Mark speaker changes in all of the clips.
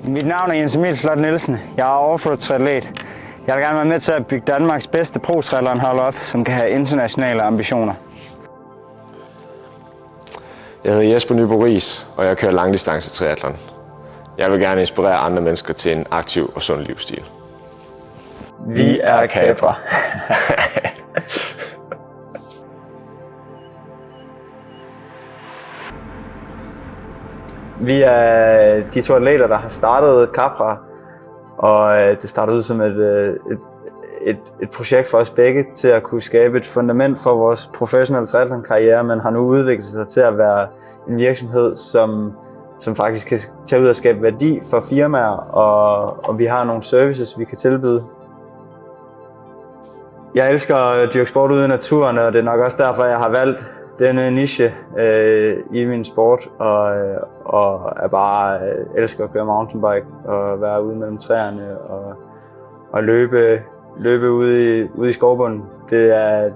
Speaker 1: Mit navn er Jens Emil Slot Nielsen. Jeg er offroad-triatlet. Jeg vil gerne være med til at bygge Danmarks bedste pro-triathlon-hold op, som kan have internationale ambitioner.
Speaker 2: Jeg hedder Jesper Nybo Riis, og jeg kører langdistance triathlon. Jeg vil gerne inspirere andre mennesker til en aktiv og sund livsstil.
Speaker 1: Vi er Capra. Vi er de to atleter, der har startet Capra, og det startede ud som et projekt for os begge til at kunne skabe et fundament for vores professionelle triathlon-karriere, men har nu udviklet sig til at være en virksomhed, som faktisk kan tage ud og skabe værdi for firmaer, og vi har nogle services, vi kan tilbyde. Jeg elsker at dyrke sport ude i naturen, og det er nok også derfor, jeg har valgt denne niche i min sport, og er bare elsker at køre mountainbike og være ude mellem træerne og løbe ude i skovbunden. Det er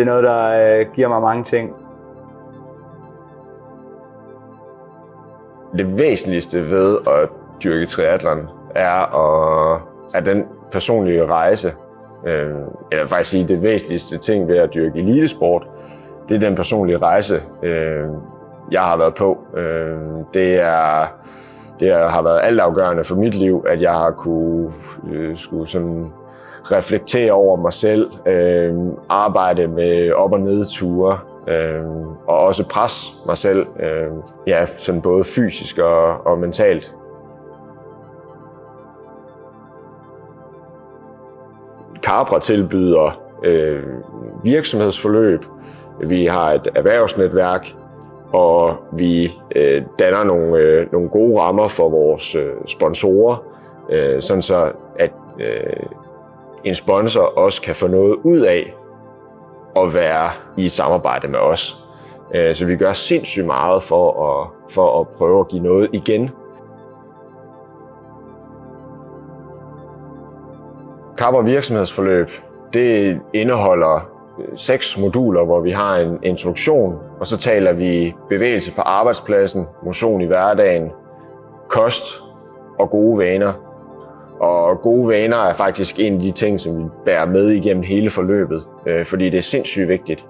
Speaker 1: noget, der giver mig mange ting.
Speaker 2: Det væsentligste ved at dyrke triathlon er den personlige rejse. Eller faktisk sige, det væsentligste ting ved at dyrke elitesport, det er den personlige rejse, jeg har været på. Det har været altafgørende for mit liv, at jeg har skulle sådan reflektere over mig selv, arbejde med op- og nedture, og også presse mig selv, sådan både fysisk og mentalt. Capra tilbyder virksomhedsforløb, vi har et erhvervsnetværk, og vi danner nogle gode rammer for vores sponsorer, sådan så at en sponsor også kan få noget ud af at være i samarbejde med os. Så vi gør sindssygt meget for at prøve at give noget igen. Capra virksomhedsforløb, det indeholder 6 moduler, hvor vi har en introduktion, og så taler vi bevægelse på arbejdspladsen, motion i hverdagen, kost og gode vaner. Og gode vaner er faktisk en af de ting, som vi bærer med igennem hele forløbet, fordi det er sindssygt vigtigt,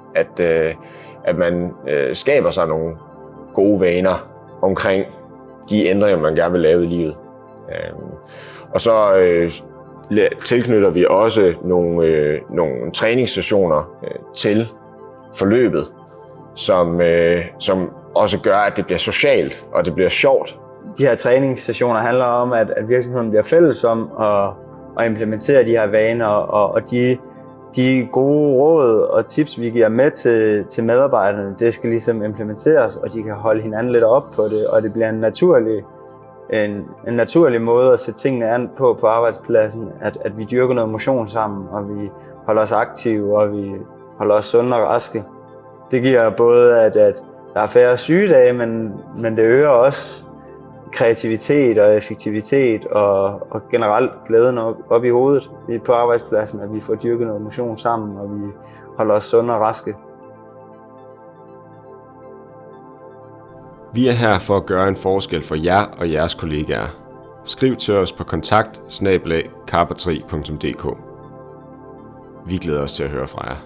Speaker 2: at man skaber sig nogle gode vaner omkring de ændringer, man gerne vil lave i livet. Og så tilknytter vi også nogle træningssessioner til forløbet, som også gør, at det bliver socialt og det bliver sjovt.
Speaker 1: De her træningssessioner handler om, at virksomheden bliver fælles om at implementere de her vaner, og de gode råd og tips, vi giver med til medarbejderne, det skal ligesom implementeres, og de kan holde hinanden lidt op på det, og det bliver en naturlig måde at sætte tingene an på arbejdspladsen, at vi dyrker noget motion sammen, og vi holder os aktive, og vi holder os sunde og raske. Det giver både, at der er færre sygedage, men det øger også kreativitet og effektivitet og generelt glæden op i hovedet på arbejdspladsen, at vi får dyrket noget motion sammen, og vi holder os sunde og raske.
Speaker 3: Vi er her for at gøre en forskel for jer og jeres kollegaer. Skriv til os på kontakt@carpatri.dk. Vi glæder os til at høre fra jer.